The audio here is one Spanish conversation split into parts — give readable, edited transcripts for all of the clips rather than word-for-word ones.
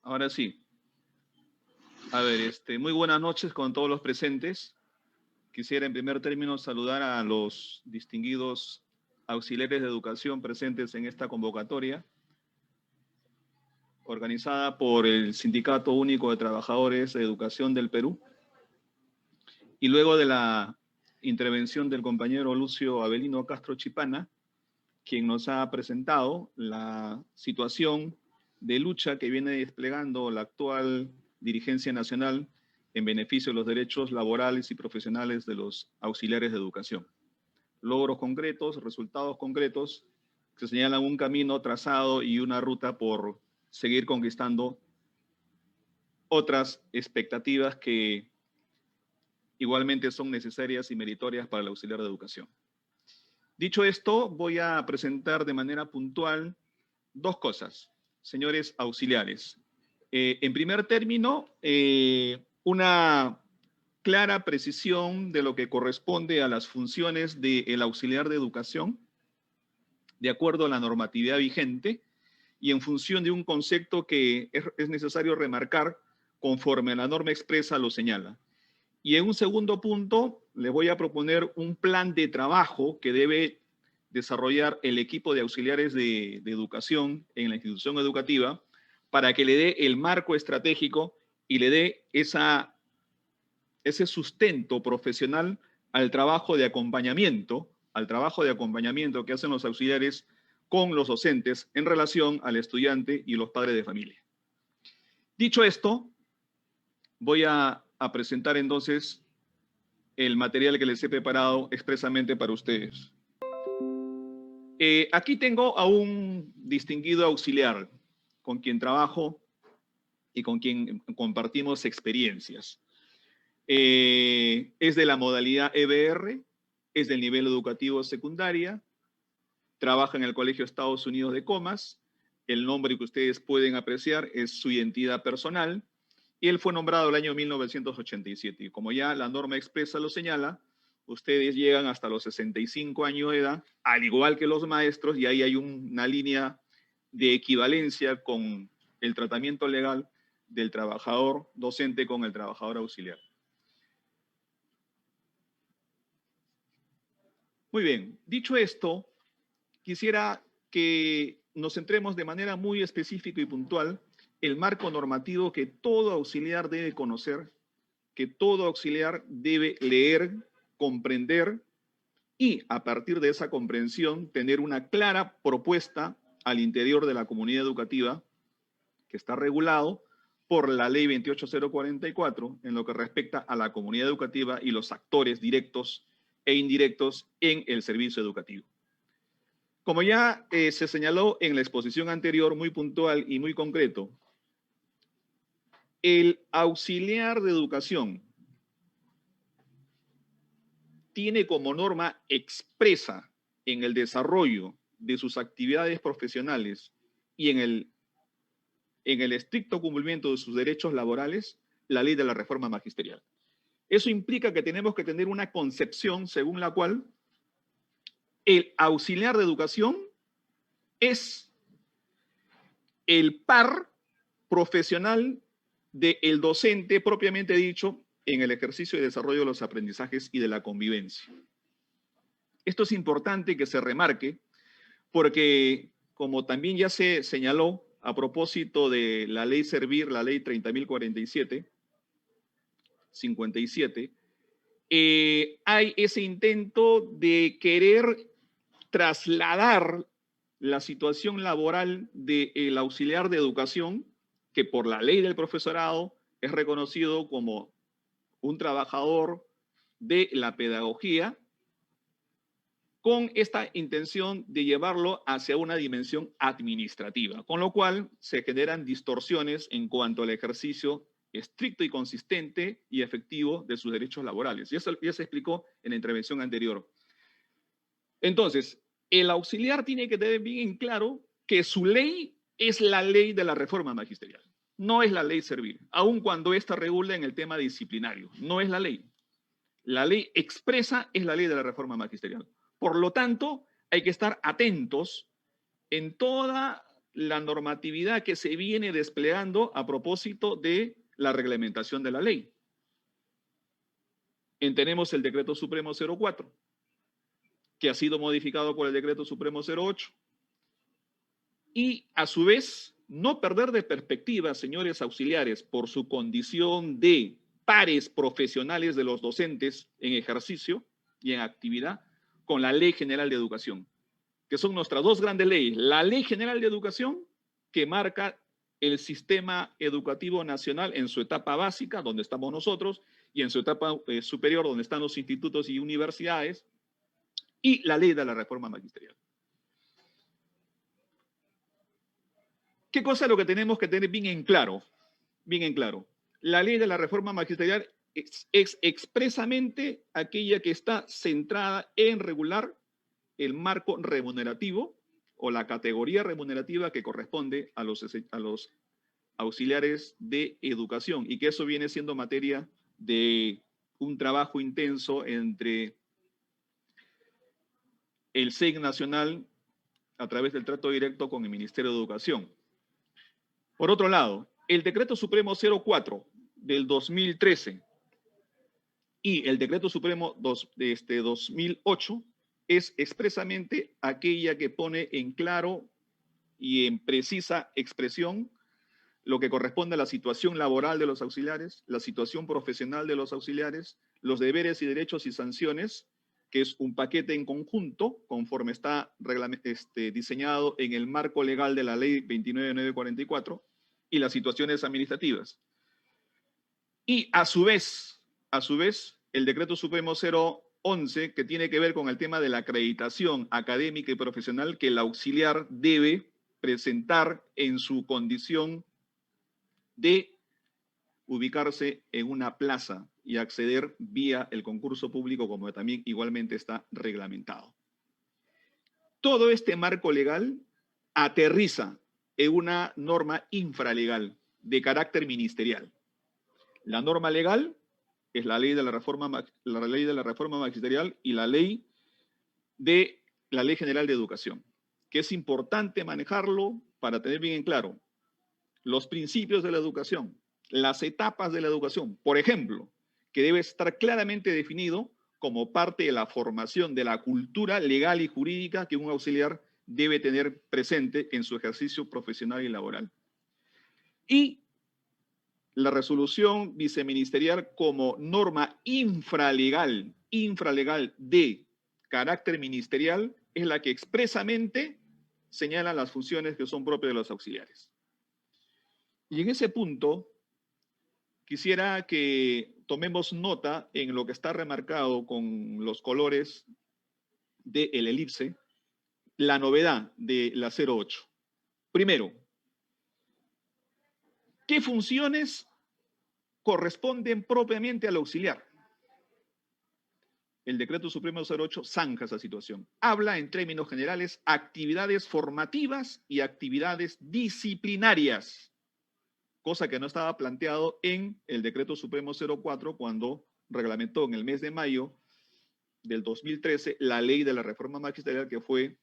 Ahora sí. A ver, muy buenas noches con todos los presentes. Quisiera en primer término saludar a los distinguidos auxiliares de educación presentes en esta convocatoria, organizada por el Sindicato Único de Trabajadores de Educación del Perú. Y luego de la intervención del compañero Lucio Avelino Castro Chipana, quien nos ha presentado la situación de lucha que viene desplegando la actual dirigencia nacional en beneficio de los derechos laborales y profesionales de los auxiliares de educación. Logros concretos, resultados concretos que señalan un camino trazado y una ruta por seguir conquistando otras expectativas que igualmente son necesarias y meritorias para el auxiliar de educación. Dicho esto, voy a presentar de manera puntual dos cosas, señores auxiliares. En primer término, una clara precisión de lo que corresponde a las funciones del auxiliar de educación, de acuerdo a la normatividad vigente, y en función de un concepto que es necesario remarcar conforme la norma expresa lo señala. Y en un segundo punto, les voy a proponer un plan de trabajo que debe desarrollar el equipo de auxiliares de educación en la institución educativa para que le dé el marco estratégico y le dé ese sustento profesional al trabajo de acompañamiento que hacen los auxiliares con los docentes en relación al estudiante y los padres de familia. Dicho esto, voy a presentar entonces el material que les he preparado expresamente para ustedes. Aquí tengo a un distinguido auxiliar con quien trabajo y con quien compartimos experiencias. Es de la modalidad EBR, es del nivel educativo secundaria, trabaja en el Colegio Estados Unidos de Comas, el nombre que ustedes pueden apreciar es su identidad personal, y él fue nombrado el año 1987. Y como ya la norma expresa lo señala, ustedes llegan hasta los 65 años de edad, al igual que los maestros, y ahí hay una línea de equivalencia con el tratamiento legal del trabajador docente con el trabajador auxiliar. Muy bien, dicho esto, quisiera que nos centremos de manera muy específica y puntual el marco normativo que todo auxiliar debe conocer, que todo auxiliar debe leer, comprender y a partir de esa comprensión tener una clara propuesta al interior de la comunidad educativa que está regulado por la ley 28044 en lo que respecta a la comunidad educativa y los actores directos e indirectos en el servicio educativo. Como ya se señaló en la exposición anterior, muy puntual y muy concreto, el auxiliar de educación tiene como norma expresa en el desarrollo de sus actividades profesionales y en el estricto cumplimiento de sus derechos laborales la ley de la reforma magisterial. Eso implica que tenemos que tener una concepción según la cual el auxiliar de educación es el par profesional del docente propiamente dicho en el ejercicio y desarrollo de los aprendizajes y de la convivencia. Esto es importante que se remarque porque, como también ya se señaló a propósito de la ley Servir, la ley 30.047, 57, hay ese intento de querer trasladar la situación laboral del auxiliar de educación, que por la ley del profesorado es reconocido como un trabajador de la pedagogía, con esta intención de llevarlo hacia una dimensión administrativa, con lo cual se generan distorsiones en cuanto al ejercicio estricto y consistente y efectivo de sus derechos laborales. Y eso ya se explicó en la intervención anterior. Entonces, el auxiliar tiene que tener bien en claro que su ley es la ley de la reforma magisterial, no es la ley Servir, aun cuando esta regula en el tema disciplinario, no es la ley. La ley expresa es la ley de la reforma magisterial. Por lo tanto, hay que estar atentos en toda la normatividad que se viene desplegando a propósito de la reglamentación de la ley. Tenemos el Decreto Supremo 04, que ha sido modificado por el Decreto Supremo 08. Y, a su vez, no perder de perspectiva, señores auxiliares, por su condición de pares profesionales de los docentes en ejercicio y en actividad, con la Ley General de Educación, que son nuestras dos grandes leyes. La Ley General de Educación, que marca el sistema educativo nacional en su etapa básica, donde estamos nosotros, y en su etapa superior, donde están los institutos y universidades, y la Ley de la Reforma Magisterial. ¿Qué cosa es lo que tenemos que tener bien en claro? Bien en claro. La Ley de la Reforma Magisterial es expresamente aquella que está centrada en regular el marco remunerativo o la categoría remunerativa que corresponde a los auxiliares de educación, y que eso viene siendo materia de un trabajo intenso entre el SEC nacional a través del trato directo con el Ministerio de Educación. Por otro lado, el Decreto Supremo 04 del 2013 y el Decreto Supremo 2008 es expresamente aquella que pone en claro y en precisa expresión lo que corresponde a la situación laboral de los auxiliares, la situación profesional de los auxiliares, los deberes y derechos y sanciones, que es un paquete en conjunto, conforme está diseñado en el marco legal de la Ley 29944, y las situaciones administrativas. Y a su vez, el Decreto Supremo 011, que tiene que ver con el tema de la acreditación académica y profesional que el auxiliar debe presentar en su condición de ubicarse en una plaza y acceder vía el concurso público, como también igualmente está reglamentado. Todo este marco legal aterriza en una norma infralegal de carácter ministerial. La norma legal es la ley de la reforma magisterial y la ley General de Educación, que es importante manejarlo para tener bien en claro los principios de la educación, las etapas de la educación, por ejemplo, que debe estar claramente definido como parte de la formación de la cultura legal y jurídica que un auxiliar debe tener presente en su ejercicio profesional y laboral. Y la resolución viceministerial como norma infralegal de carácter ministerial es la que expresamente señala las funciones que son propias de los auxiliares. Y en ese punto, quisiera que tomemos nota en lo que está remarcado con los colores del elipse, la novedad de la 08. Primero, ¿qué funciones corresponden propiamente al auxiliar? El Decreto Supremo 08 zanja esa situación. Habla en términos generales actividades formativas y actividades disciplinarias, cosa que no estaba planteado en el Decreto Supremo 04 cuando reglamentó en el mes de mayo del 2013 la Ley de la Reforma Magisterial, que fue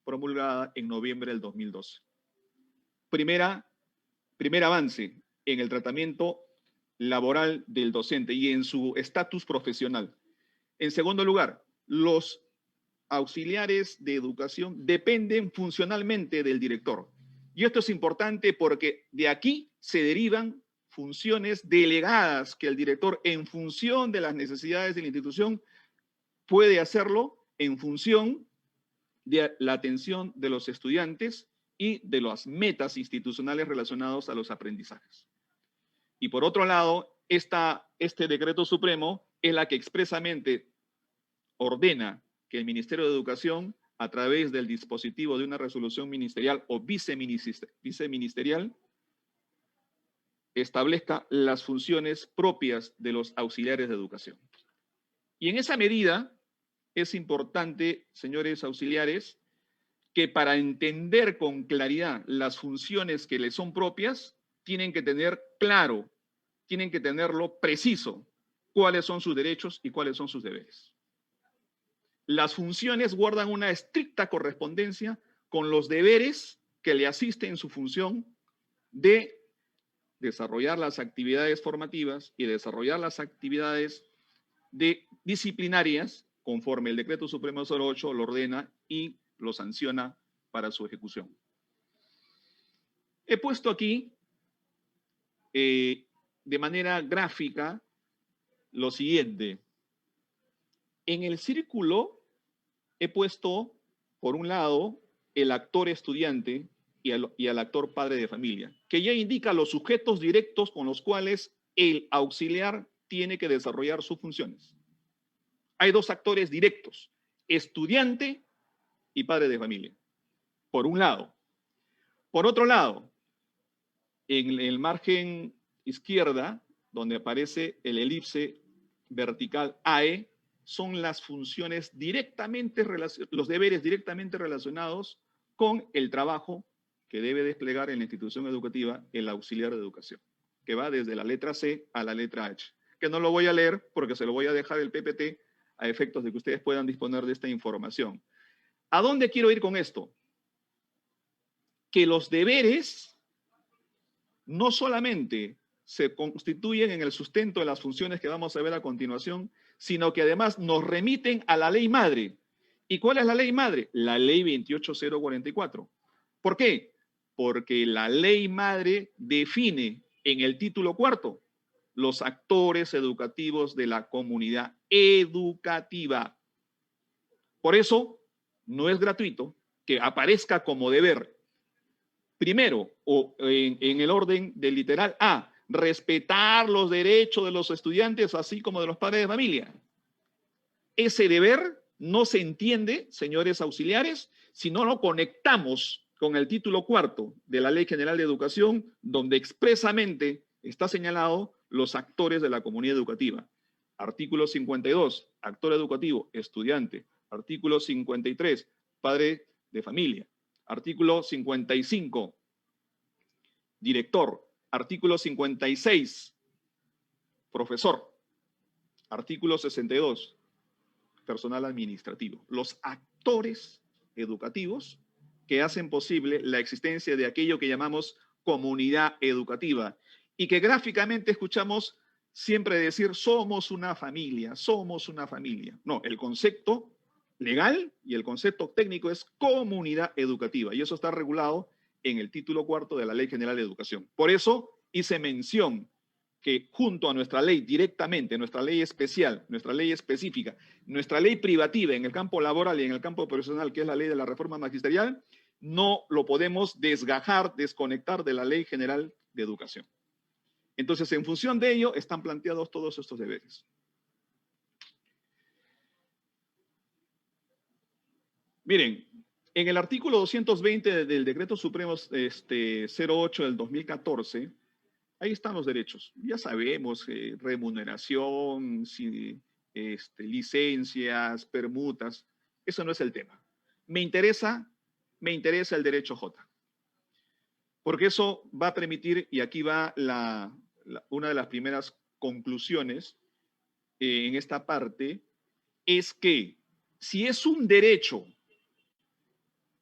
promulgada en noviembre del 2012. Primer avance en el tratamiento laboral del docente y en su estatus profesional. En segundo lugar, los auxiliares de educación dependen funcionalmente del director. Y esto es importante porque de aquí se derivan funciones delegadas que el director, en función de las necesidades de la institución, puede hacerlo en función de la atención de los estudiantes y de las metas institucionales relacionadas a los aprendizajes. Y por otro lado, este decreto supremo es la que expresamente ordena que el Ministerio de Educación, a través del dispositivo de una resolución ministerial o viceministerial, establezca las funciones propias de los auxiliares de educación. Y en esa medida es importante, señores auxiliares, que para entender con claridad las funciones que les son propias, tienen que tener claro, tienen que tenerlo preciso, cuáles son sus derechos y cuáles son sus deberes. Las funciones guardan una estricta correspondencia con los deberes que le asiste en su función de desarrollar las actividades formativas y desarrollar las actividades disciplinarias conforme el Decreto Supremo 08 lo ordena y lo sanciona para su ejecución. He puesto aquí de manera gráfica lo siguiente. En el círculo he puesto, por un lado, el actor estudiante y al actor padre de familia, que ya indica los sujetos directos con los cuales el auxiliar tiene que desarrollar sus funciones. Hay dos actores directos, estudiante y padre de familia, por un lado. Por otro lado, en el margen izquierda, donde aparece el elipse vertical AE, son las funciones directamente, los deberes directamente relacionados con el trabajo que debe desplegar en la institución educativa el auxiliar de educación, que va desde la letra C a la letra H, que no lo voy a leer porque se lo voy a dejar el PPT a efectos de que ustedes puedan disponer de esta información. ¿A dónde quiero ir con esto? Que los deberes no solamente se constituyen en el sustento de las funciones que vamos a ver a continuación, sino que además nos remiten a la ley madre. ¿Y cuál es la ley madre? La ley 28044. ¿Por qué? Porque la ley madre define en el título cuarto los actores educativos de la comunidad educativa. Por eso, no es gratuito que aparezca como deber. Primero, o en el orden del literal A, respetar los derechos de los estudiantes, así como de los padres de familia. Ese deber no se entiende, señores auxiliares, si no lo conectamos con el título cuarto de la Ley General de Educación, donde expresamente está señalado los actores de la comunidad educativa. Artículo 52, actor educativo, estudiante. Artículo 53, padre de familia. Artículo 55, director. Artículo 56, profesor. Artículo 62, personal administrativo. Los actores educativos que hacen posible la existencia de aquello que llamamos comunidad educativa y que gráficamente escuchamos siempre decir somos una familia, somos una familia. No, el concepto legal y el concepto técnico es comunidad educativa y eso está regulado en el título cuarto de la Ley General de Educación. Por eso hice mención que junto a nuestra ley directamente, nuestra ley especial, nuestra ley específica, nuestra ley privativa en el campo laboral y en el campo profesional, que es la ley de la reforma magisterial, no lo podemos desgajar, desconectar de la Ley General de Educación. Entonces, en función de ello, están planteados todos estos deberes. Miren, en el artículo 220 del Decreto Supremo 08 del 2014, ahí están los derechos. Ya sabemos, remuneración, licencias, permutas, eso no es el tema. Me interesa el derecho J. Porque eso va a permitir, y aquí va una de las primeras conclusiones en esta parte, es que si es un derecho,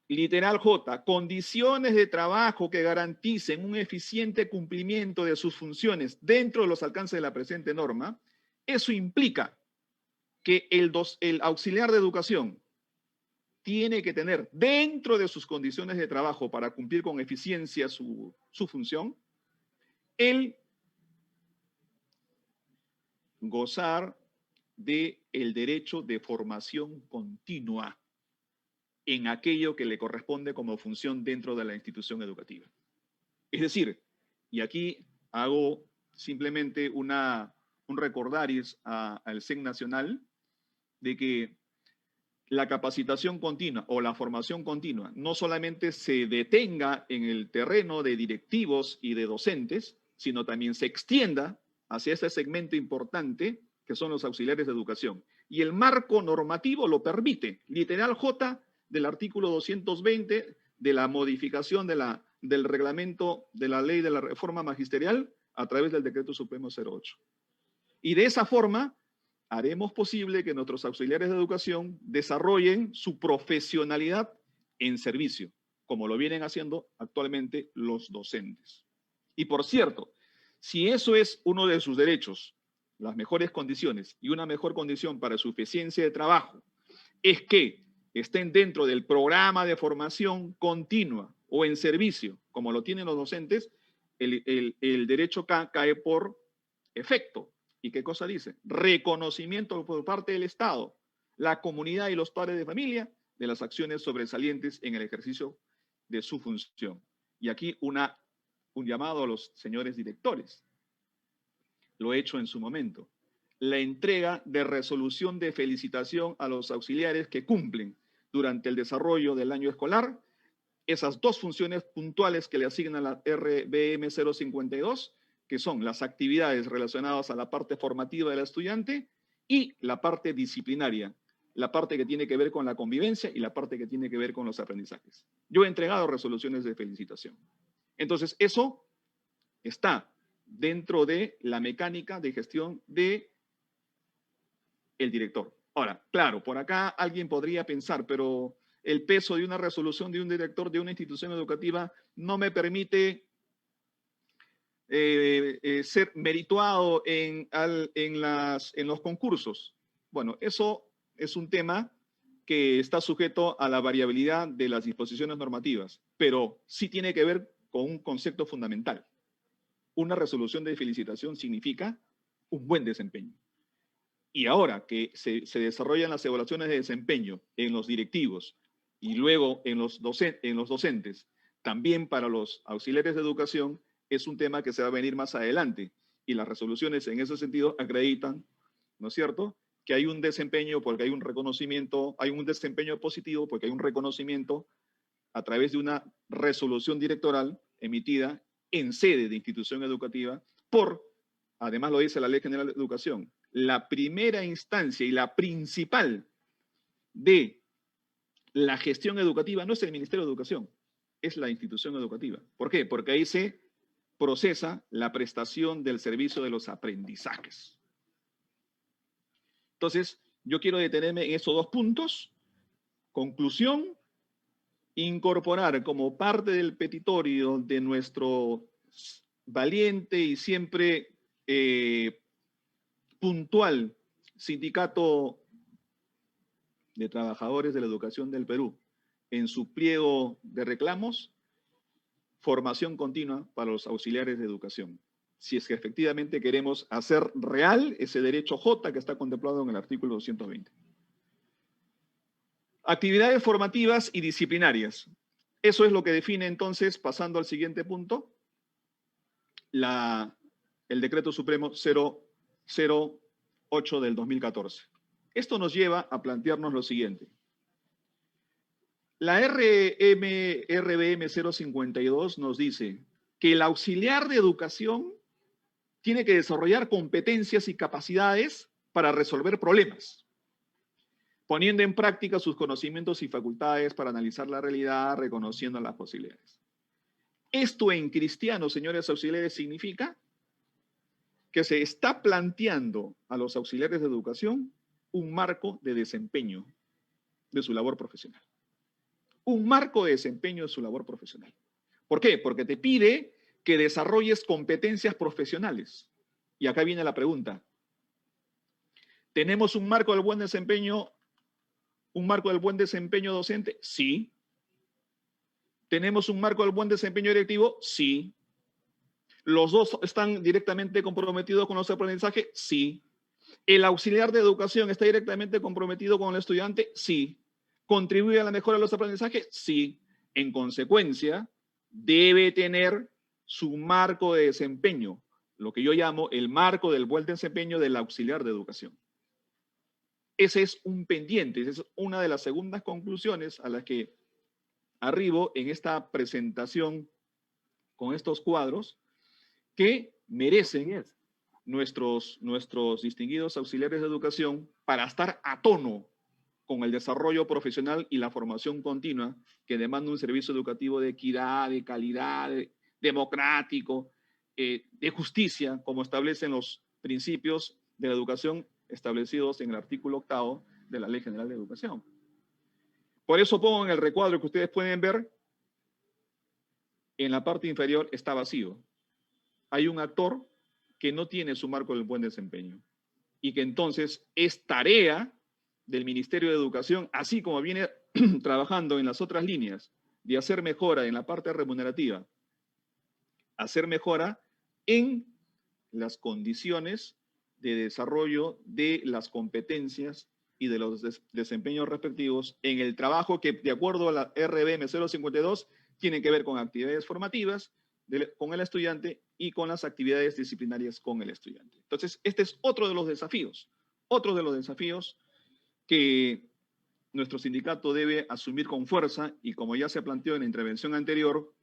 literal J, condiciones de trabajo que garanticen un eficiente cumplimiento de sus funciones dentro de los alcances de la presente norma, eso implica que el auxiliar de educación tiene que tener dentro de sus condiciones de trabajo para cumplir con eficiencia su función, el gozar del derecho de formación continua en aquello que le corresponde como función dentro de la institución educativa. Es decir, y aquí hago simplemente un recordaris al CEN Nacional de que la capacitación continua o la formación continua no solamente se detenga en el terreno de directivos y de docentes, sino también se extienda hacia ese segmento importante que son los auxiliares de educación. Y el marco normativo lo permite. Literal J del artículo 220 de la modificación del reglamento de la ley de la reforma magisterial a través del Decreto Supremo 08. Y de esa forma haremos posible que nuestros auxiliares de educación desarrollen su profesionalidad en servicio, como lo vienen haciendo actualmente los docentes. Y por cierto, si eso es uno de sus derechos, las mejores condiciones y una mejor condición para su eficiencia de trabajo es que estén dentro del programa de formación continua o en servicio, como lo tienen los docentes, el derecho cae por efecto. ¿Y qué cosa dice? Reconocimiento por parte del Estado, la comunidad y los padres de familia de las acciones sobresalientes en el ejercicio de su función. Y aquí un llamado a los señores directores. Lo he hecho en su momento. La entrega de resolución de felicitación a los auxiliares que cumplen durante el desarrollo del año escolar esas dos funciones puntuales que le asignan a la RBM 052, que son las actividades relacionadas a la parte formativa del estudiante y la parte disciplinaria, la parte que tiene que ver con la convivencia y la parte que tiene que ver con los aprendizajes. Yo he entregado resoluciones de felicitación. Entonces, eso está dentro de la mecánica de gestión de el director. Ahora, claro, por acá alguien podría pensar, pero el peso de una resolución de un director de una institución educativa no me permite ser merituado en los concursos. Bueno, eso es un tema que está sujeto a la variabilidad de las disposiciones normativas, pero sí tiene que ver con un concepto fundamental. Una resolución de felicitación significa un buen desempeño. Y ahora que se desarrollan las evaluaciones de desempeño en los directivos y luego en los docentes, también para los auxiliares de educación, es un tema que se va a venir más adelante. Y las resoluciones en ese sentido acreditan, ¿no es cierto?, que hay un desempeño porque hay un reconocimiento, hay un desempeño positivo porque hay un reconocimiento a través de una resolución directoral emitida en sede de institución educativa por, además lo dice la Ley General de Educación, la primera instancia y la principal de la gestión educativa no es el Ministerio de Educación, es la institución educativa. ¿Por qué? Porque ahí se procesa la prestación del servicio de los aprendizajes. Entonces, yo quiero detenerme en esos dos puntos. Conclusión, incorporar como parte del petitorio de nuestro valiente y siempre puntual Sindicato de Trabajadores de la Educación del Perú en su pliego de reclamos, formación continua para los auxiliares de educación. Si es que efectivamente queremos hacer real ese derecho J que está contemplado en el artículo 220. Actividades formativas y disciplinarias. Eso es lo que define entonces, pasando al siguiente punto, el Decreto Supremo 008 del 2014. Esto nos lleva a plantearnos lo siguiente. La RBM 052 nos dice que el auxiliar de educación tiene que desarrollar competencias y capacidades para resolver problemas, poniendo en práctica sus conocimientos y facultades para analizar la realidad, reconociendo las posibilidades. Esto en cristiano, señores auxiliares, significa que se está planteando a los auxiliares de educación un marco de desempeño de su labor profesional. Un marco de desempeño de su labor profesional. ¿Por qué? Porque te pide que desarrolles competencias profesionales. Y acá viene la pregunta. ¿Tenemos un marco del buen desempeño docente? Sí. ¿Tenemos un marco del buen desempeño directivo? Sí. ¿Los dos están directamente comprometidos con los aprendizajes? Sí. ¿El auxiliar de educación está directamente comprometido con el estudiante? Sí. ¿Contribuye a la mejora de los aprendizajes? Sí. En consecuencia, debe tener su marco de desempeño, lo que yo llamo el marco del buen desempeño del auxiliar de educación. Ese es un pendiente, esa es una de las segundas conclusiones a las que arribo en esta presentación con estos cuadros que merecen nuestros distinguidos auxiliares de educación para estar a tono con el desarrollo profesional y la formación continua que demanda un servicio educativo de equidad, de calidad, democrático, de justicia, como establecen los principios de la educación establecidos en el artículo 8º de la Ley General de Educación. Por eso pongo en el recuadro que ustedes pueden ver en la parte inferior está vacío. Hay un actor que no tiene su marco del buen desempeño y que entonces es tarea del Ministerio de Educación, así como viene trabajando en las otras líneas, de hacer mejora en la parte remunerativa, hacer mejora en las condiciones de desarrollo de las competencias y de los desempeños respectivos en el trabajo que, de acuerdo a la RBM 052, tiene que ver con actividades formativas con el estudiante y con las actividades disciplinarias con el estudiante. Entonces, este es otro de los desafíos que nuestro sindicato debe asumir con fuerza, y como ya se planteó en la intervención anterior,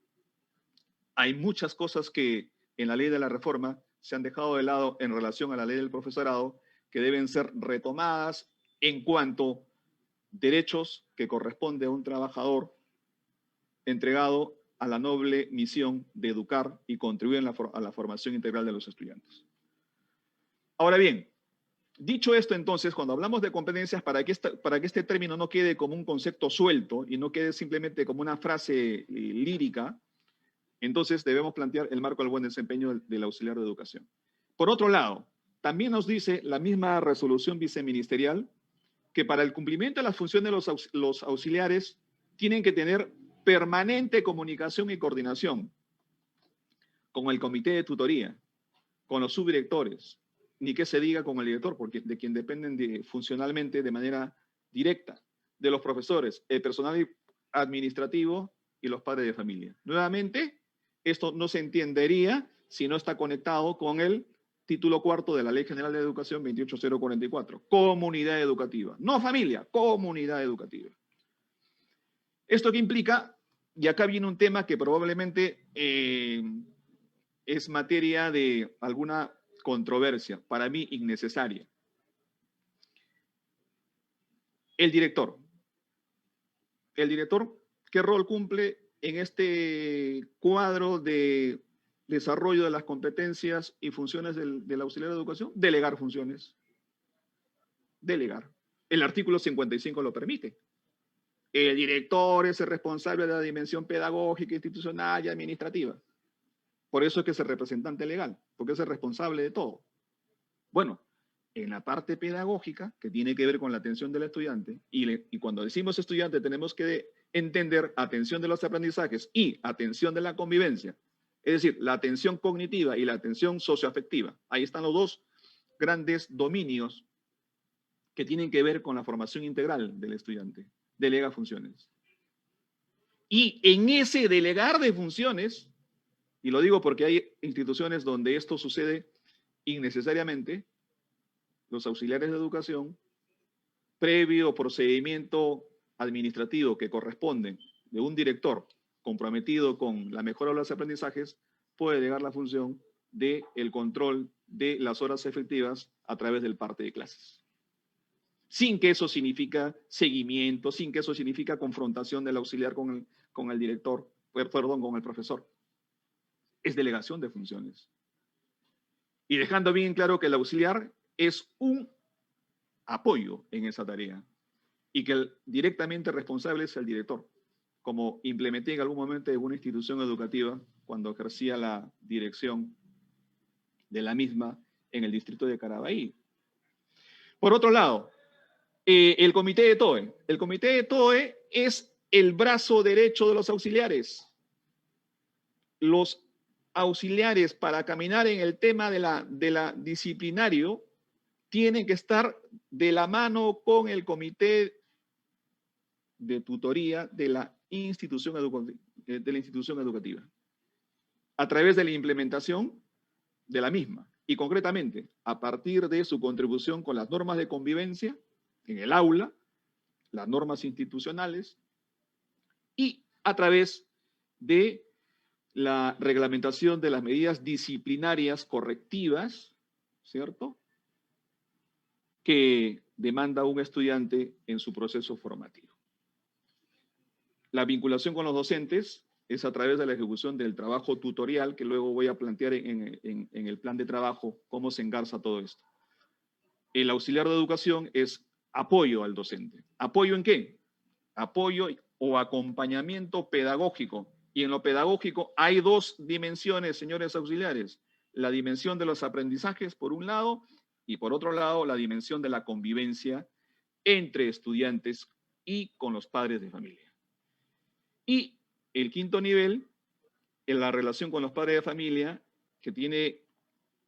hay muchas cosas que en la ley de la reforma se han dejado de lado en relación a la ley del profesorado, que deben ser retomadas en cuanto a derechos que corresponde a un trabajador entregado a la noble misión de educar y contribuir a la formación integral de los estudiantes. Ahora bien, dicho esto, entonces, cuando hablamos de competencias, para que este término no quede como un concepto suelto y no quede simplemente como una frase lírica, entonces debemos plantear el marco del buen desempeño del auxiliar de educación. Por otro lado, también nos dice la misma resolución viceministerial que para el cumplimiento de las funciones de los auxiliares tienen que tener permanente comunicación y coordinación con el comité de tutoría, con los subdirectores, ni que se diga con el director, porque de quien dependen funcionalmente de manera directa, de los profesores, el personal administrativo y los padres de familia. Nuevamente, esto no se entendería si no está conectado con el título cuarto de la Ley General de Educación 28044, comunidad educativa. No familia, comunidad educativa. ¿Esto qué implica? Y acá viene un tema que probablemente es materia de alguna controversia, para mí innecesaria. El director. El director, ¿qué rol cumple en este cuadro de desarrollo de las competencias y funciones del auxiliar de educación? Delegar funciones. Delegar. El artículo 55 lo permite. El director es el responsable de la dimensión pedagógica, institucional y administrativa. Por eso es que es el representante legal, porque es el responsable de todo. Bueno, en la parte pedagógica, que tiene que ver con la atención del estudiante, y cuando decimos estudiante tenemos que entender atención de los aprendizajes y atención de la convivencia, es decir, la atención cognitiva y la atención socioafectiva. Ahí están los dos grandes dominios que tienen que ver con la formación integral del estudiante. Delega funciones. Y en ese delegar de funciones, y lo digo porque hay instituciones donde esto sucede innecesariamente, los auxiliares de educación, previo procedimiento administrativo que corresponde de un director comprometido con la mejora de los aprendizajes, puede delegar la función del control de las horas efectivas a través del parte de clases. Sin que eso significa seguimiento, sin que eso significa confrontación del auxiliar con el director, perdón, con el profesor. Es delegación de funciones. Y dejando bien claro que el auxiliar es un apoyo en esa tarea y que el directamente responsable es el director, como implementé en algún momento en una institución educativa cuando ejercía la dirección de la misma en el distrito de Caraballo. Por otro lado, el comité de TOE. El comité de TOE es el brazo derecho de los auxiliares. Los auxiliares, para caminar en el tema de la disciplinario, tienen que estar de la mano con el comité de tutoría de la institución educativa, a través de la implementación de la misma, y concretamente a partir de su contribución con las normas de convivencia en el aula, las normas institucionales, y a través de la reglamentación de las medidas disciplinarias correctivas, ¿cierto?, que demanda un estudiante en su proceso formativo. La vinculación con los docentes es a través de la ejecución del trabajo tutorial, que luego voy a plantear en el plan de trabajo cómo se engarza todo esto. El auxiliar de educación es apoyo al docente. ¿Apoyo en qué? Apoyo o acompañamiento pedagógico y en lo pedagógico hay dos dimensiones, señores auxiliares. La dimensión de los aprendizajes, por un lado, y por otro lado, la dimensión de la convivencia entre estudiantes y con los padres de familia. Y el quinto nivel, en la relación con los padres de familia, que tiene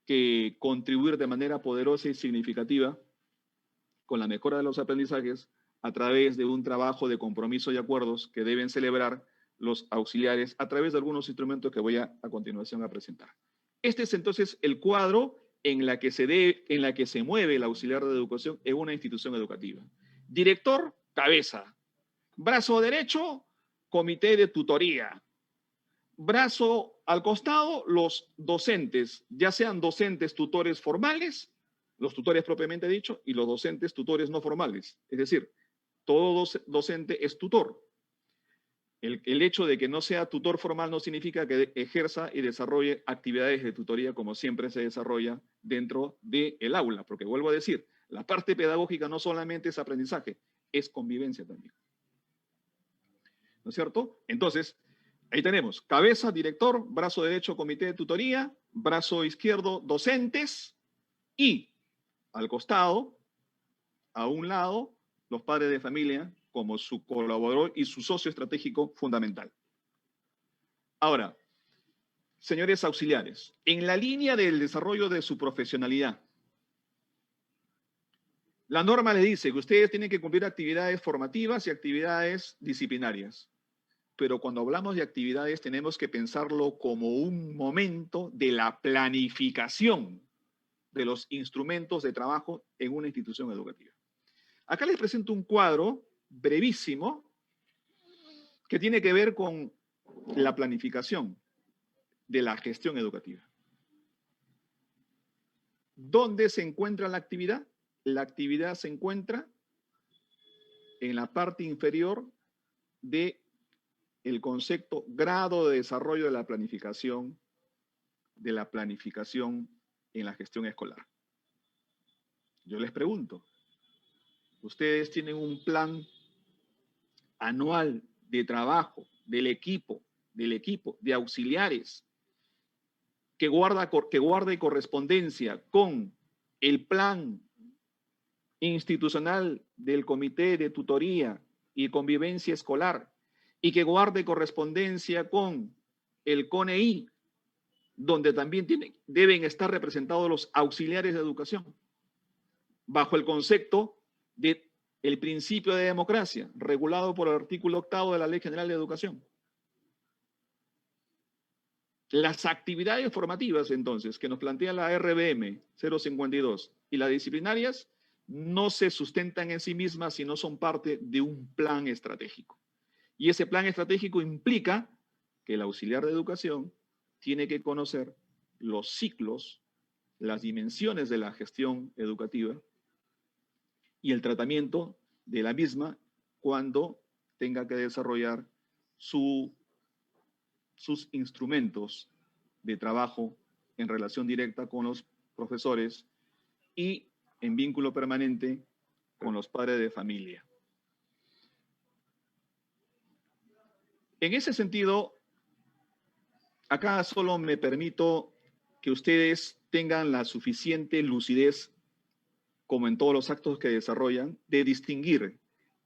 que contribuir de manera poderosa y significativa con la mejora de los aprendizajes a través de un trabajo de compromiso y acuerdos que deben celebrar los auxiliares a través de algunos instrumentos que voy a continuación a presentar. Este es entonces el cuadro en la que se mueve el auxiliar de educación en una institución educativa. Director, cabeza. Brazo derecho, comité de tutoría. Brazo al costado, los docentes, ya sean docentes tutores formales, los tutores propiamente dicho, y los docentes tutores no formales. Es decir, todo docente es tutor. El hecho de que no sea tutor formal no significa que ejerza y desarrolle actividades de tutoría como siempre se desarrolla dentro del aula, porque vuelvo a decir, la parte pedagógica no solamente es aprendizaje, es convivencia también. ¿No es cierto? Entonces, ahí tenemos cabeza, director, brazo derecho, comité de tutoría, brazo izquierdo, docentes, y al costado, a un lado, los padres de familia como su colaborador y su socio estratégico fundamental. Ahora, señores auxiliares, en la línea del desarrollo de su profesionalidad, la norma les dice que ustedes tienen que cumplir actividades formativas y actividades disciplinarias. Pero cuando hablamos de actividades tenemos que pensarlo como un momento de la planificación de los instrumentos de trabajo en una institución educativa. Acá les presento un cuadro brevísimo que tiene que ver con la planificación de la gestión educativa. ¿Dónde se encuentra la actividad? La actividad se encuentra en la parte inferior del concepto grado de desarrollo de la planificación en la gestión escolar. Yo les pregunto, ¿ustedes tienen un plan anual de trabajo del equipo de auxiliares que guarde correspondencia con el plan institucional del comité de tutoría y convivencia escolar y que guarde correspondencia con el CONEI, donde también deben estar representados los auxiliares de educación, bajo el concepto de el principio de democracia, regulado por el artículo 8º de la Ley General de Educación? Las actividades formativas, entonces, que nos plantea la RBM 052 y las disciplinarias, no se sustentan en sí mismas, sino son parte de un plan estratégico. Y ese plan estratégico implica que el auxiliar de educación tiene que conocer los ciclos, las dimensiones de la gestión educativa y el tratamiento de la misma cuando tenga que desarrollar sus instrumentos de trabajo en relación directa con los profesores y en vínculo permanente con los padres de familia. En ese sentido, acá solo me permito que ustedes tengan la suficiente lucidez, como en todos los actos que desarrollan, de distinguir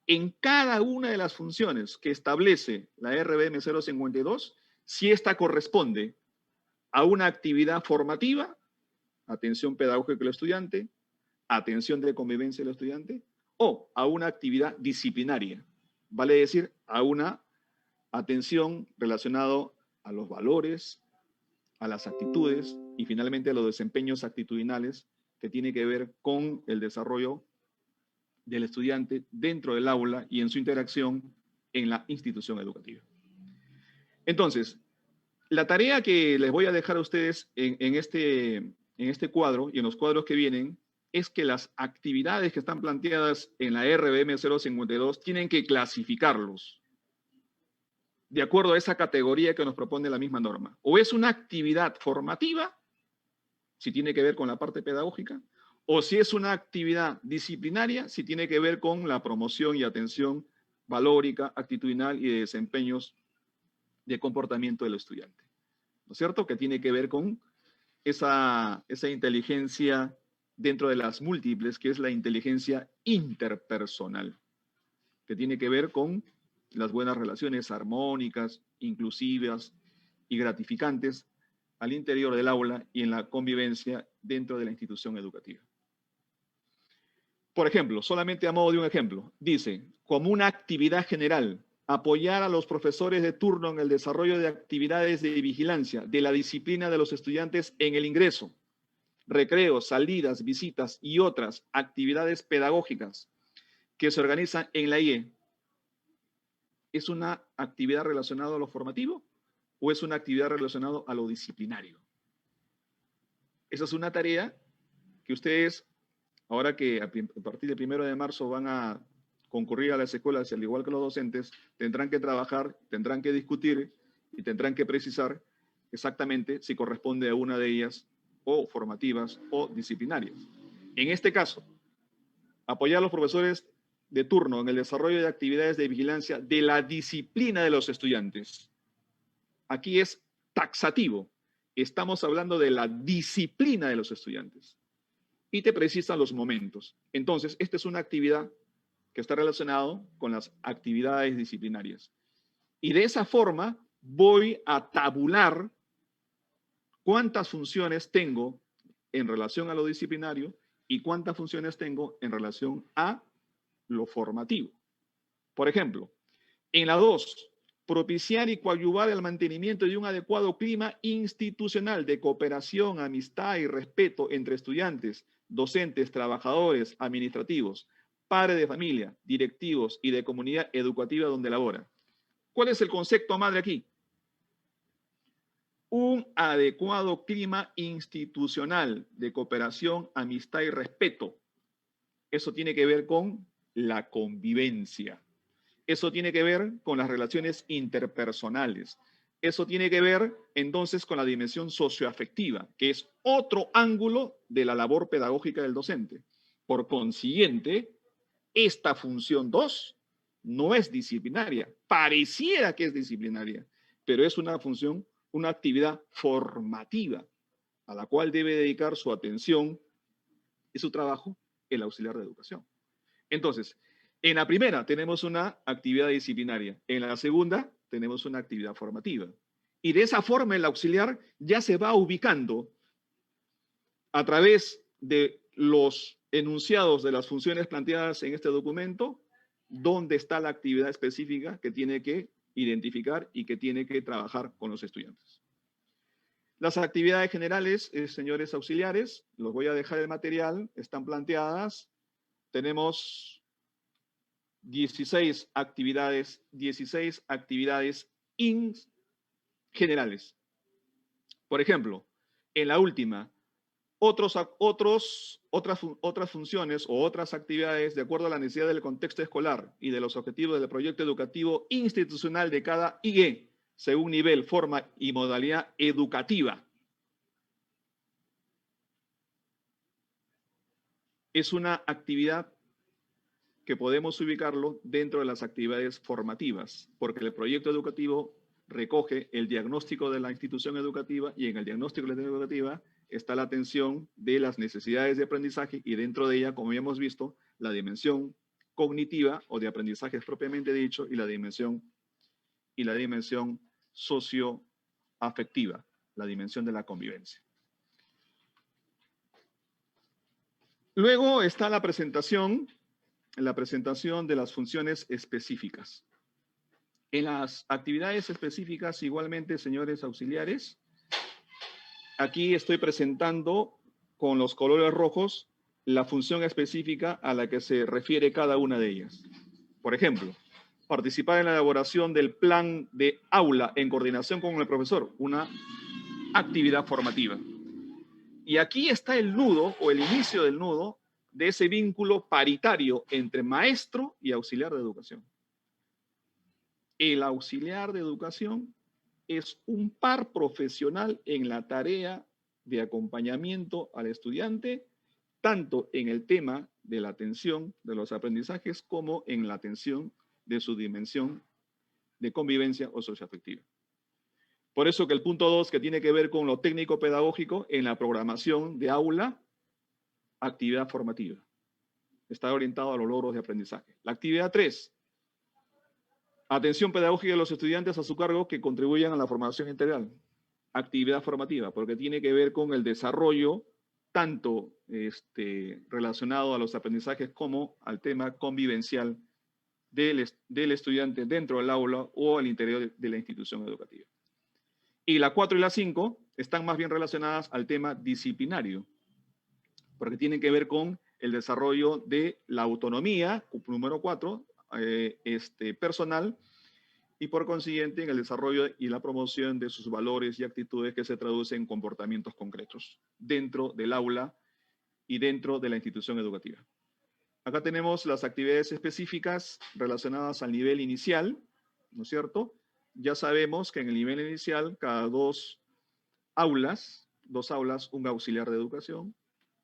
en cada una de las funciones que establece la RBM 052, si esta corresponde a una actividad formativa, atención pedagógica del estudiante, atención de convivencia del estudiante, o a una actividad disciplinaria, vale decir, a una atención relacionada a los valores, a las actitudes y finalmente a los desempeños actitudinales que tiene que ver con el desarrollo del estudiante dentro del aula y en su interacción en la institución educativa. Entonces, la tarea que les voy a dejar a ustedes en este cuadro y en los cuadros que vienen es que las actividades que están planteadas en la RBM 052 tienen que clasificarlos de acuerdo a esa categoría que nos propone la misma norma. O es una actividad formativa, si tiene que ver con la parte pedagógica, o si es una actividad disciplinaria, si tiene que ver con la promoción y atención valórica, actitudinal y de desempeños de comportamiento del estudiante. ¿No es cierto? Que tiene que ver con esa inteligencia dentro de las múltiples, que es la inteligencia interpersonal, que tiene que ver con las buenas relaciones armónicas, inclusivas y gratificantes al interior del aula y en la convivencia dentro de la institución educativa. Por ejemplo, solamente a modo de un ejemplo, dice, como una actividad general, apoyar a los profesores de turno en el desarrollo de actividades de vigilancia de la disciplina de los estudiantes en el ingreso, recreos, salidas, visitas y otras actividades pedagógicas que se organizan en la IE. ¿Es una actividad relacionada a lo formativo o es una actividad relacionada a lo disciplinario? Esa es una tarea que ustedes, ahora que a partir del 1 de marzo van a concurrir a las escuelas, al igual que los docentes, tendrán que trabajar, tendrán que discutir y tendrán que precisar exactamente si corresponde a una de ellas o formativas o disciplinarias. En este caso, apoyar a los profesores de turno en el desarrollo de actividades de vigilancia de la disciplina de los estudiantes. Aquí es taxativo. Estamos hablando de la disciplina de los estudiantes. Y te precisan los momentos. Entonces, esta es una actividad que está relacionada con las actividades disciplinarias. Y de esa forma voy a tabular cuántas funciones tengo en relación a lo disciplinario y cuántas funciones tengo en relación a lo formativo. Por ejemplo, en la 2, propiciar y coadyuvar el mantenimiento de un adecuado clima institucional de cooperación, amistad y respeto entre estudiantes, docentes, trabajadores, administrativos, padres de familia, directivos y de comunidad educativa donde labora. ¿Cuál es el concepto madre aquí? Un adecuado clima institucional de cooperación, amistad y respeto. Eso tiene que ver con la convivencia. Eso tiene que ver con las relaciones interpersonales. Eso tiene que ver entonces con la dimensión socioafectiva, que es otro ángulo de la labor pedagógica del docente. Por consiguiente, esta función 2 no es disciplinaria. Pareciera que es disciplinaria, pero es una función, una actividad formativa a la cual debe dedicar su atención y su trabajo el auxiliar de educación. Entonces, en la primera tenemos una actividad disciplinaria, en la segunda tenemos una actividad formativa. Y de esa forma el auxiliar ya se va ubicando a través de los enunciados de las funciones planteadas en este documento, dónde está la actividad específica que tiene que identificar y que tiene que trabajar con los estudiantes. Las actividades generales, señores auxiliares, los voy a dejar el material, están planteadas. Tenemos 16 actividades generales. Por ejemplo, en la última, otras funciones o otras actividades de acuerdo a la necesidad del contexto escolar y de los objetivos del proyecto educativo institucional de cada IE, según nivel, forma y modalidad educativa. Es una actividad que podemos ubicarlo dentro de las actividades formativas, porque el proyecto educativo recoge el diagnóstico de la institución educativa y en el diagnóstico de la institución educativa está la atención de las necesidades de aprendizaje y dentro de ella, como ya hemos visto, la dimensión cognitiva o de aprendizaje propiamente dicho y la dimensión socioafectiva, la dimensión de la convivencia. Luego está la presentación de las funciones específicas. En las actividades específicas, igualmente, señores auxiliares, aquí estoy presentando con los colores rojos la función específica a la que se refiere cada una de ellas. Por ejemplo, participar en la elaboración del plan de aula en coordinación con el profesor, una actividad formativa. Y aquí está el nudo o el inicio del nudo de ese vínculo paritario entre maestro y auxiliar de educación. El auxiliar de educación es un par profesional en la tarea de acompañamiento al estudiante, tanto en el tema de la atención de los aprendizajes como en la atención de su dimensión de convivencia o socioafectiva. Por eso que el punto 2, que tiene que ver con lo técnico-pedagógico en la programación de aula, actividad formativa. Está orientado a los logros de aprendizaje. La actividad 3, atención pedagógica de los estudiantes a su cargo que contribuyan a la formación integral. Actividad formativa, porque tiene que ver con el desarrollo tanto relacionado a los aprendizajes como al tema convivencial del estudiante dentro del aula o al interior de la institución educativa. Y la 4 y la 5 están más bien relacionadas al tema disciplinario, porque tienen que ver con el desarrollo de la autonomía, número 4, personal, y por consiguiente en el desarrollo y la promoción de sus valores y actitudes que se traducen en comportamientos concretos dentro del aula y dentro de la institución educativa. Acá tenemos las actividades específicas relacionadas al nivel inicial, ¿no es cierto? Ya sabemos que en el nivel inicial, cada dos aulas, un auxiliar de educación.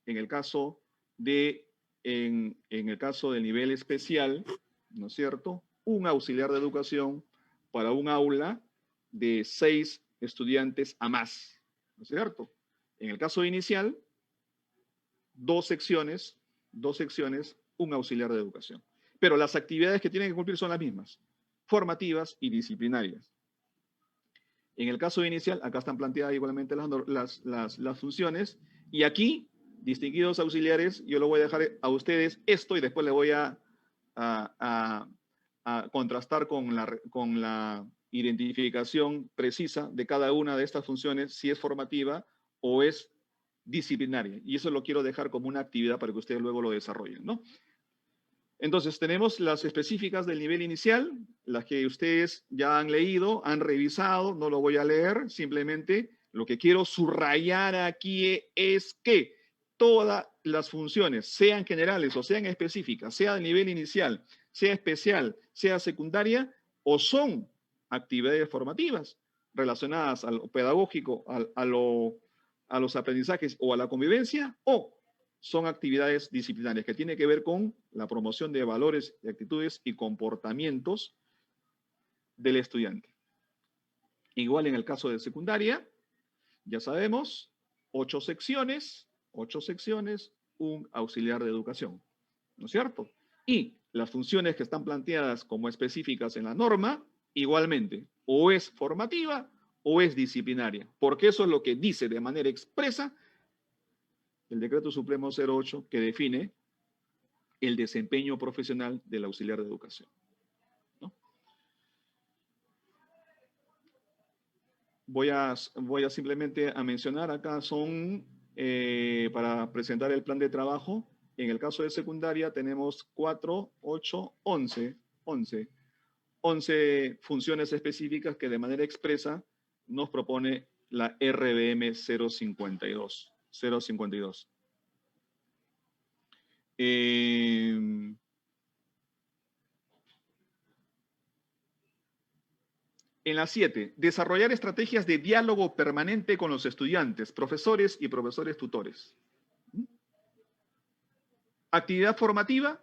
En el caso del nivel especial, ¿no es cierto? Un auxiliar de educación para un aula de 6 estudiantes a más, ¿no es cierto? En el caso inicial, dos secciones, un auxiliar de educación. Pero las actividades que tienen que cumplir son las mismas, formativas y disciplinarias. En el caso inicial, acá están planteadas igualmente las funciones, y aquí, distinguidos auxiliares, yo lo voy a dejar a ustedes esto y después le voy a contrastar con la identificación precisa de cada una de estas funciones, si es formativa o es disciplinaria. Y eso lo quiero dejar como una actividad para que ustedes luego lo desarrollen, ¿no? Entonces, tenemos las específicas del nivel inicial, las que ustedes ya han leído, han revisado, no lo voy a leer, simplemente lo que quiero subrayar aquí es que todas las funciones, sean generales o sean específicas, sea de nivel inicial, sea especial, sea secundaria, o son actividades formativas relacionadas a lo pedagógico, a los aprendizajes o a la convivencia, o son actividades disciplinarias que tienen que ver con la promoción de valores, de actitudes y comportamientos del estudiante. Igual en el caso de secundaria, ya sabemos, 8 secciones, un auxiliar de educación, ¿no es cierto? Y las funciones que están planteadas como específicas en la norma, igualmente, o es formativa o es disciplinaria, porque eso es lo que dice de manera expresa el Decreto Supremo 08, que define el desempeño profesional del auxiliar de educación, ¿no? Voy a simplemente a mencionar acá, son para presentar el plan de trabajo. En el caso de secundaria tenemos 4, 8, 11 funciones específicas que de manera expresa nos propone la RBM 052. En la 7, desarrollar estrategias de diálogo permanente con los estudiantes, profesores y profesores tutores. Actividad formativa,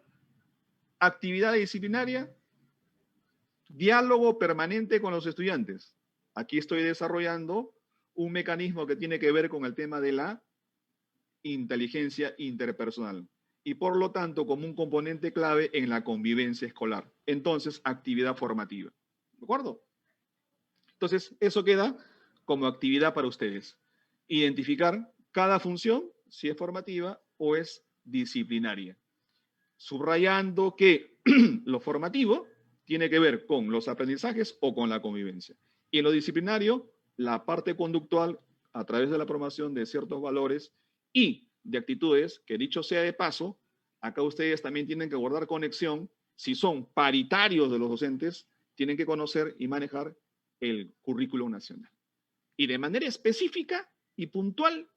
actividad disciplinaria, diálogo permanente con los estudiantes. Aquí estoy desarrollando un mecanismo que tiene que ver con el tema de la inteligencia interpersonal y por lo tanto como un componente clave en la convivencia escolar. Entonces, actividad formativa. ¿De acuerdo? Entonces, eso queda como actividad para ustedes. Identificar cada función, si es formativa o es disciplinaria. Subrayando que lo formativo tiene que ver con los aprendizajes o con la convivencia. Y en lo disciplinario, la parte conductual a través de la promoción de ciertos valores y de actitudes, que dicho sea de paso, acá ustedes también tienen que guardar conexión. Si son paritarios de los docentes, tienen que conocer y manejar el currículo nacional. Y de manera específica y puntual,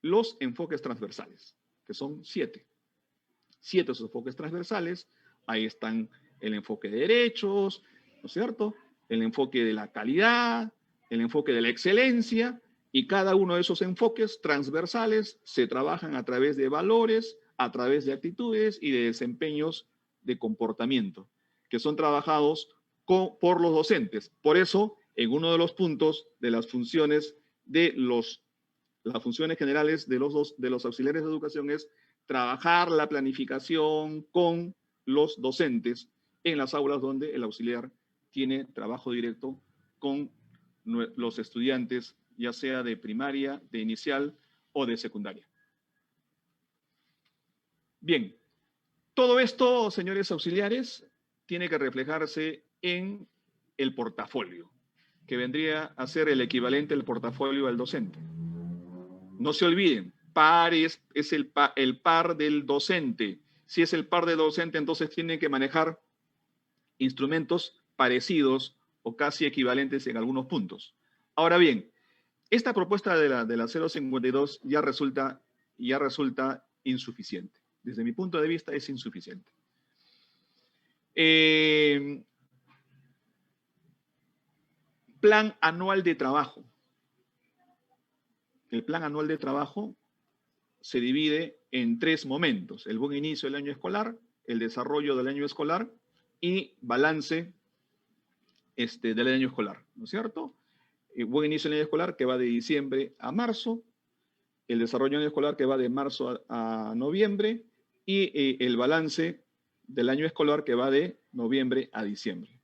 los enfoques transversales, que son 7. 7 esos enfoques transversales. Ahí están el enfoque de derechos, ¿no es cierto? El enfoque de la calidad, el enfoque de la excelencia, y cada uno de esos enfoques transversales se trabajan a través de valores, a través de actitudes y de desempeños de comportamiento, que son trabajados por los docentes. Por eso, en uno de los puntos de las funciones las funciones generales de los auxiliares de educación es trabajar la planificación con los docentes en las aulas donde el auxiliar tiene trabajo directo con los estudiantes, ya sea de primaria, de inicial o de secundaria. Bien, todo esto, señores auxiliares, tiene que reflejarse en el portafolio, que vendría a ser el equivalente al portafolio del docente. No se olviden, par es el par del docente. Si es el par del docente, entonces tienen que manejar instrumentos parecidos o casi equivalentes en algunos puntos. Ahora bien, esta propuesta de la 052 ya resulta insuficiente. Desde mi punto de vista es insuficiente. Plan anual de trabajo. El plan anual de trabajo se divide en 3 momentos: el buen inicio del año escolar, el desarrollo del año escolar y balance del año escolar, ¿no es cierto? El buen inicio del año escolar, que va de diciembre a marzo, el desarrollo del año escolar, que va de marzo a noviembre, y el balance del año escolar, que va de noviembre a diciembre.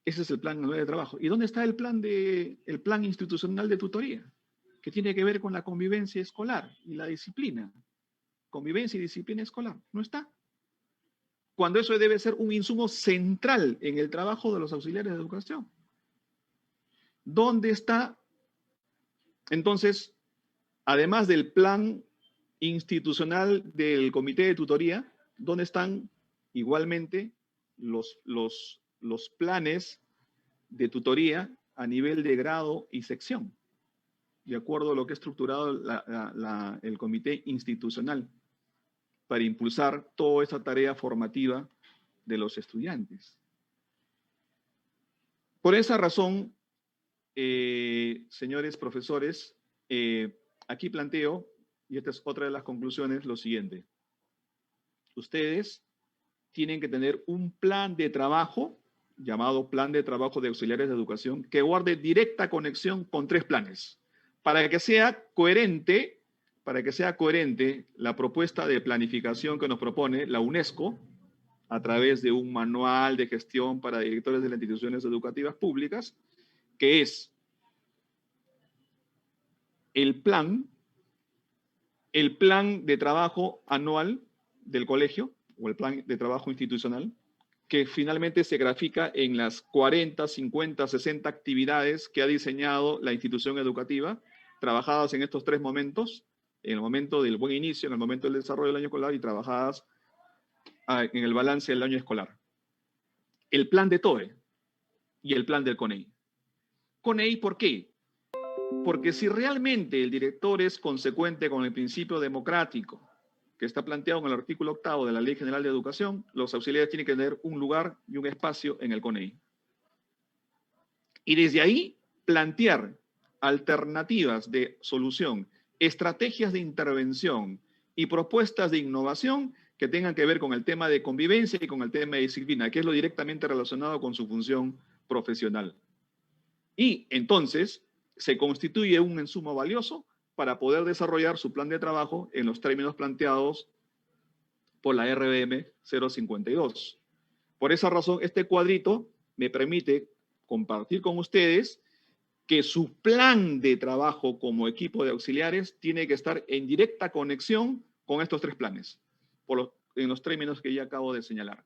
Ese es el plan anual de trabajo. ¿Y dónde está el plan institucional de tutoría? Que tiene que ver con la convivencia escolar y la disciplina. Convivencia y disciplina escolar. No está. Cuando eso debe ser un insumo central en el trabajo de los auxiliares de educación. ¿Dónde está? Entonces, además del plan institucional del comité de tutoría, ¿dónde están igualmente los planes de tutoría a nivel de grado y sección, de acuerdo a lo que ha estructurado el comité institucional para impulsar toda esa tarea formativa de los estudiantes? Por esa razón, señores profesores, aquí planteo, y esta es otra de las conclusiones, lo siguiente. Ustedes tienen que tener un plan de trabajo, llamado Plan de Trabajo de Auxiliares de Educación, que guarde directa conexión con 3 planes, para que sea coherente la propuesta de planificación que nos propone la UNESCO, a través de un manual de gestión para directores de las instituciones educativas públicas, que es el plan de trabajo anual del colegio, o el plan de trabajo institucional, que finalmente se grafica en las 40, 50, 60 actividades que ha diseñado la institución educativa, trabajadas en estos 3 momentos, en el momento del buen inicio, en el momento del desarrollo del año escolar y trabajadas en el balance del año escolar. El plan de TOE y el plan del CONEI. CONEI, ¿por qué? Porque si realmente el director es consecuente con el principio democrático que está planteado en el artículo 8º de la Ley General de Educación, los auxiliares tienen que tener un lugar y un espacio en el CONEI. Y desde ahí plantear alternativas de solución, estrategias de intervención y propuestas de innovación que tengan que ver con el tema de convivencia y con el tema de disciplina, que es lo directamente relacionado con su función profesional. Y entonces se constituye un insumo valioso para poder desarrollar su plan de trabajo en los términos planteados por la RBM 052. Por esa razón, este cuadrito me permite compartir con ustedes que su plan de trabajo como equipo de auxiliares tiene que estar en directa conexión con estos 3 planes, en los términos que ya acabo de señalar.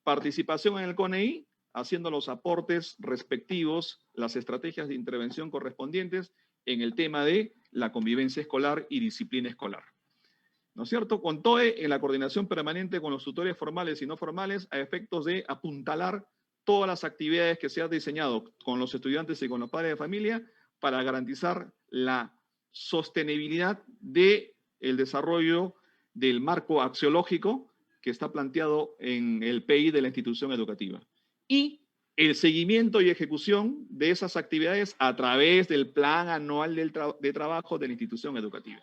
Participación en el CONEI, haciendo los aportes respectivos, las estrategias de intervención correspondientes en el tema de la convivencia escolar y disciplina escolar. ¿No es cierto? Con TOE en la coordinación permanente con los tutores formales y no formales a efectos de apuntalar todas las actividades que se han diseñado con los estudiantes y con los padres de familia para garantizar la sostenibilidad del desarrollo del marco axiológico que está planteado en el PI de la institución educativa. Y el seguimiento y ejecución de esas actividades a través del plan anual de trabajo de la institución educativa.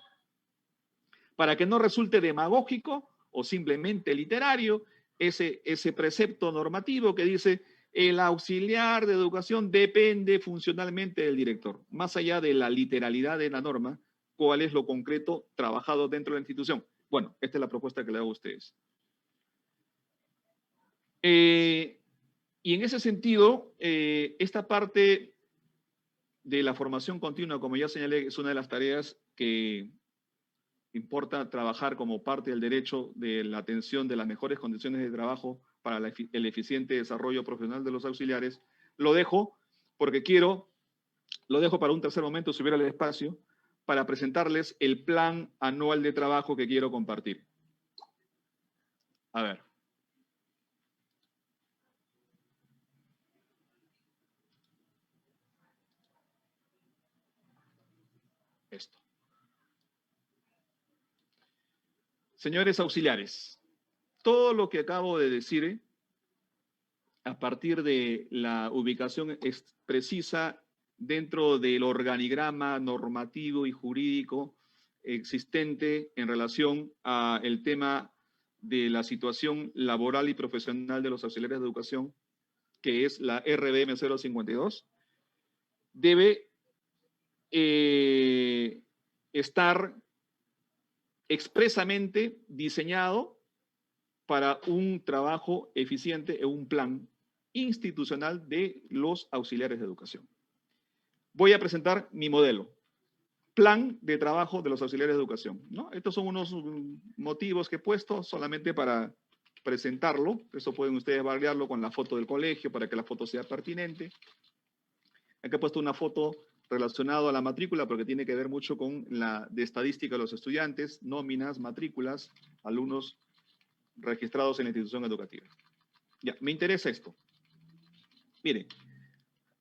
Para que no resulte demagógico o simplemente literario ese precepto normativo que dice El auxiliar de educación depende funcionalmente del director. Más allá de la literalidad de la norma, ¿cuál es lo concreto trabajado dentro de la institución? Bueno, esta es la propuesta que le hago a ustedes. Y en ese sentido, esta parte de la formación continua, como ya señalé, es una de las tareas que importa trabajar como parte del derecho de la atención de las mejores condiciones de trabajo para el eficiente desarrollo profesional de los auxiliares. Lo dejo porque lo dejo para un tercer momento, si hubiera el espacio, para presentarles el plan anual de trabajo que quiero compartir. A ver. Esto. Señores auxiliares, todo lo que acabo de decir, a partir de la ubicación precisa dentro del organigrama normativo y jurídico existente en relación al tema de la situación laboral y profesional de los auxiliares de educación, que es la RBM 052, debe estar expresamente diseñado para un trabajo eficiente en un plan institucional de los auxiliares de educación. Voy a presentar mi modelo, plan de trabajo de los auxiliares de educación, ¿no? Estos son unos motivos que he puesto solamente para presentarlo. Eso pueden ustedes variarlo con la foto del colegio para que la foto sea pertinente. Aquí he puesto una foto relacionada a la matrícula porque tiene que ver mucho con la de estadística de los estudiantes, nóminas, matrículas, alumnos registrados en la institución educativa. Ya, me interesa esto. Miren,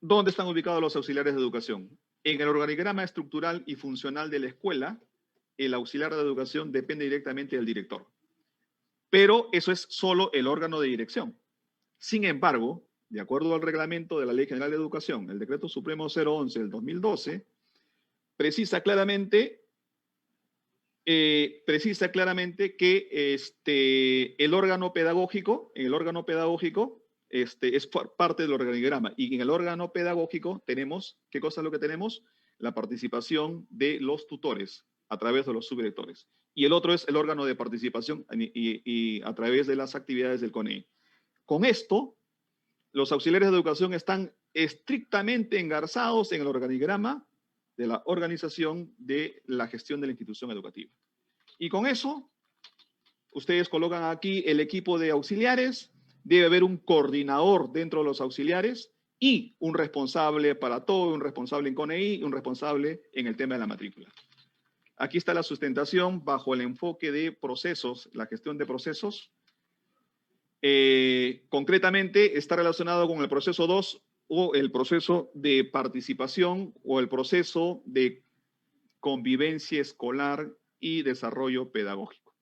¿dónde están ubicados los auxiliares de educación? En el organigrama estructural y funcional de la escuela, el auxiliar de educación depende directamente del director. Pero eso es solo el órgano de dirección. Sin embargo, de acuerdo al reglamento de la Ley General de Educación, el Decreto Supremo 011 del 2012, precisa claramente que el órgano pedagógico, es parte del organigrama. Y en el órgano pedagógico tenemos, ¿qué cosa es lo que tenemos? La participación de los tutores a través de los subdirectores. Y el otro es el órgano de participación y a través de las actividades del CONEI. Con esto, los auxiliares de educación están estrictamente engarzados en el organigrama de la organización de la gestión de la institución educativa. Y con eso, ustedes colocan aquí el equipo de auxiliares, debe haber un coordinador dentro de los auxiliares y un responsable para todo, un responsable en CONEI y un responsable en el tema de la matrícula. Aquí está la sustentación bajo el enfoque de procesos, la gestión de procesos. Concretamente está relacionado con el proceso 2 o el proceso de participación o el proceso de convivencia escolar y desarrollo pedagógico.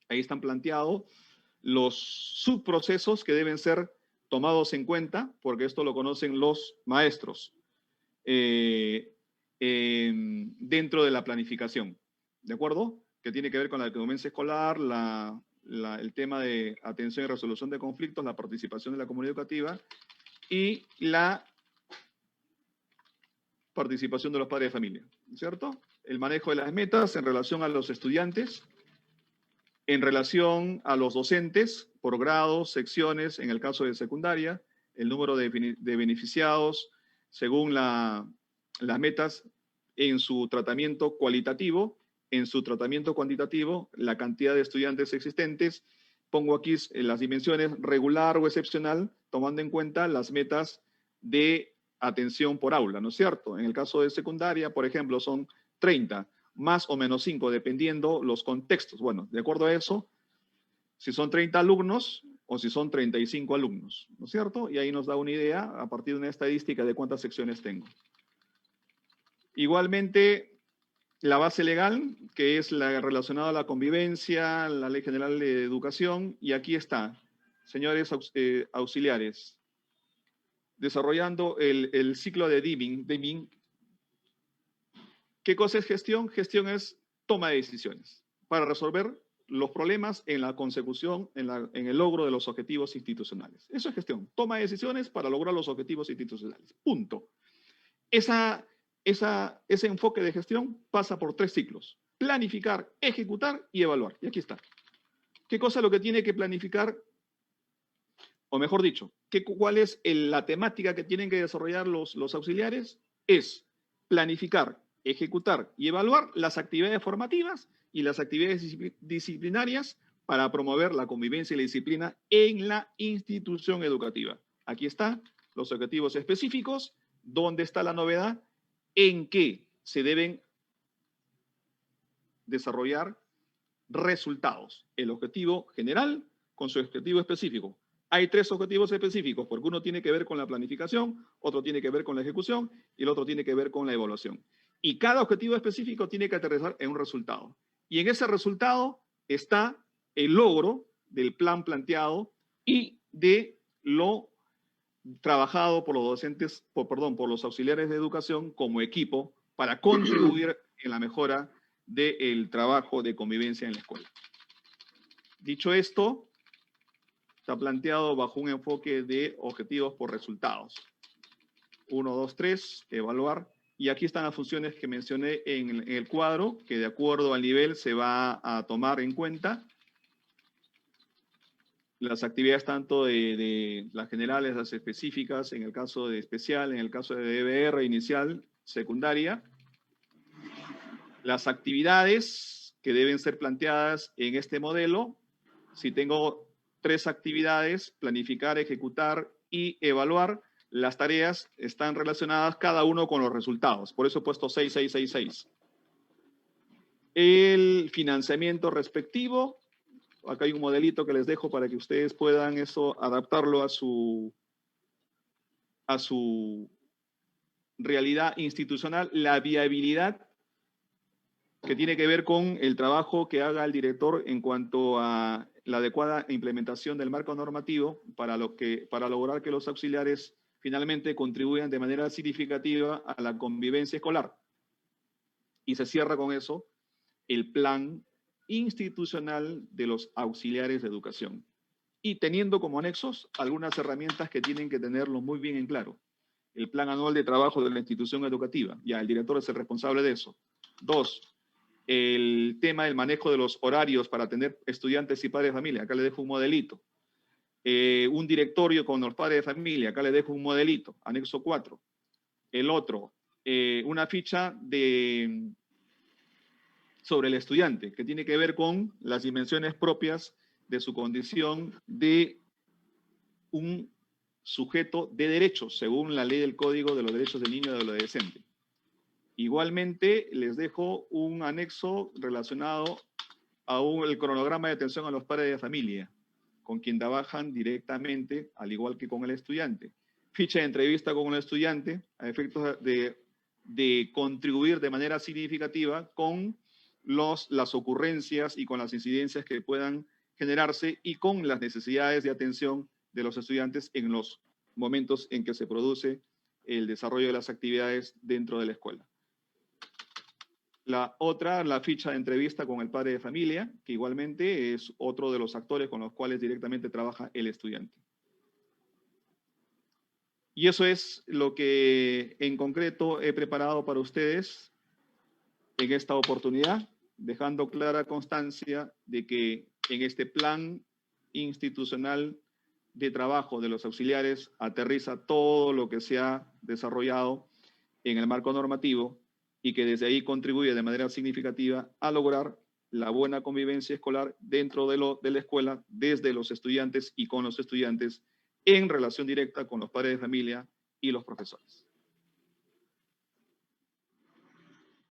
Ahí están planteados los subprocesos que deben ser tomados en cuenta, porque esto lo conocen los maestros dentro de la planificación, ¿de acuerdo? Que tiene que ver con la convivencia escolar, el tema de atención y resolución de conflictos, la participación de la comunidad educativa y la participación de los padres de familia, ¿cierto? El manejo de las metas en relación a los estudiantes, en relación a los docentes, por grados, secciones, en el caso de secundaria, el número de beneficiados según las metas en su tratamiento cualitativo, en su tratamiento cuantitativo, la cantidad de estudiantes existentes. Pongo aquí las dimensiones regular o excepcional, tomando en cuenta las metas de atención por aula, ¿no es cierto? En el caso de secundaria, por ejemplo, son 30, más o menos 5, dependiendo los contextos. Bueno, de acuerdo a eso, si son 30 alumnos o si son 35 alumnos, ¿no es cierto? Y ahí nos da una idea a partir de una estadística de cuántas secciones tengo. Igualmente, la base legal, que es la relacionada a la convivencia, la Ley General de Educación, y aquí está, señores auxiliares, desarrollando el ciclo de Deming. ¿Qué cosa es gestión? Gestión es toma de decisiones para resolver los problemas en la consecución, en el logro de los objetivos institucionales. Eso es gestión. Toma decisiones para lograr los objetivos institucionales. Punto. Ese enfoque de gestión pasa por 3 ciclos. Planificar, ejecutar y evaluar. Y aquí está. ¿Qué cosa es lo que tiene que planificar? O mejor dicho, ¿cuál es la temática que tienen que desarrollar los auxiliares? Es planificar, ejecutar y evaluar las actividades formativas y las actividades disciplinarias para promover la convivencia y la disciplina en la institución educativa. Aquí están los objetivos específicos. ¿Dónde está la novedad? En que se deben desarrollar resultados. El objetivo general con su objetivo específico. Hay 3 objetivos específicos, porque uno tiene que ver con la planificación, otro tiene que ver con la ejecución y el otro tiene que ver con la evaluación. Y cada objetivo específico tiene que aterrizar en un resultado. Y en ese resultado está el logro del plan planteado y de lo trabajado por los docentes, por los auxiliares de educación como equipo para contribuir en la mejora del trabajo de convivencia en la escuela. Dicho esto, está planteado bajo un enfoque de objetivos por resultados. 1, 2, 3, evaluar. Y aquí están las funciones que mencioné en el cuadro, que de acuerdo al nivel se va a tomar en cuenta. Las actividades tanto de las generales, las específicas, en el caso de especial, en el caso de DBR, inicial, secundaria. Las actividades que deben ser planteadas en este modelo, si tengo 3 actividades, planificar, ejecutar y evaluar, las tareas están relacionadas cada uno con los resultados. Por eso he puesto 6, 6, 6, 6. El financiamiento respectivo, acá hay un modelito que les dejo para que ustedes puedan adaptarlo a su realidad institucional. La viabilidad, que tiene que ver con el trabajo que haga el director en cuanto a la adecuada implementación del marco normativo para lograr que los auxiliares finalmente contribuyan de manera significativa a la convivencia escolar. Y se cierra con eso el plan institucional de los auxiliares de educación. Y teniendo como anexos algunas herramientas que tienen que tenerlo muy bien en claro. El plan anual de trabajo de la institución educativa. Ya, el director es el responsable de eso. 2, el tema del manejo de los horarios para tener estudiantes y padres de familia. Acá le dejo un modelito. Un directorio con los padres de familia. Acá le dejo un modelito, anexo 4. El otro, una ficha sobre el estudiante, que tiene que ver con las dimensiones propias de su condición de un sujeto de derechos, según la ley del Código de los Derechos del Niño y del Adolescente. Igualmente, les dejo un anexo relacionado el cronograma de atención a los padres de familia, con quien trabajan directamente, al igual que con el estudiante. Ficha de entrevista con el estudiante, a efectos de contribuir de manera significativa con las ocurrencias y con las incidencias que puedan generarse y con las necesidades de atención de los estudiantes en los momentos en que se produce el desarrollo de las actividades dentro de la escuela. La otra, la ficha de entrevista con el padre de familia, que igualmente es otro de los actores con los cuales directamente trabaja el estudiante. Y eso es lo que en concreto he preparado para ustedes en esta oportunidad, dejando clara constancia de que en este plan institucional de trabajo de los auxiliares aterriza todo lo que se ha desarrollado en el marco normativo y que desde ahí contribuye de manera significativa a lograr la buena convivencia escolar dentro de la escuela, desde los estudiantes y con los estudiantes, en relación directa con los padres de familia y los profesores.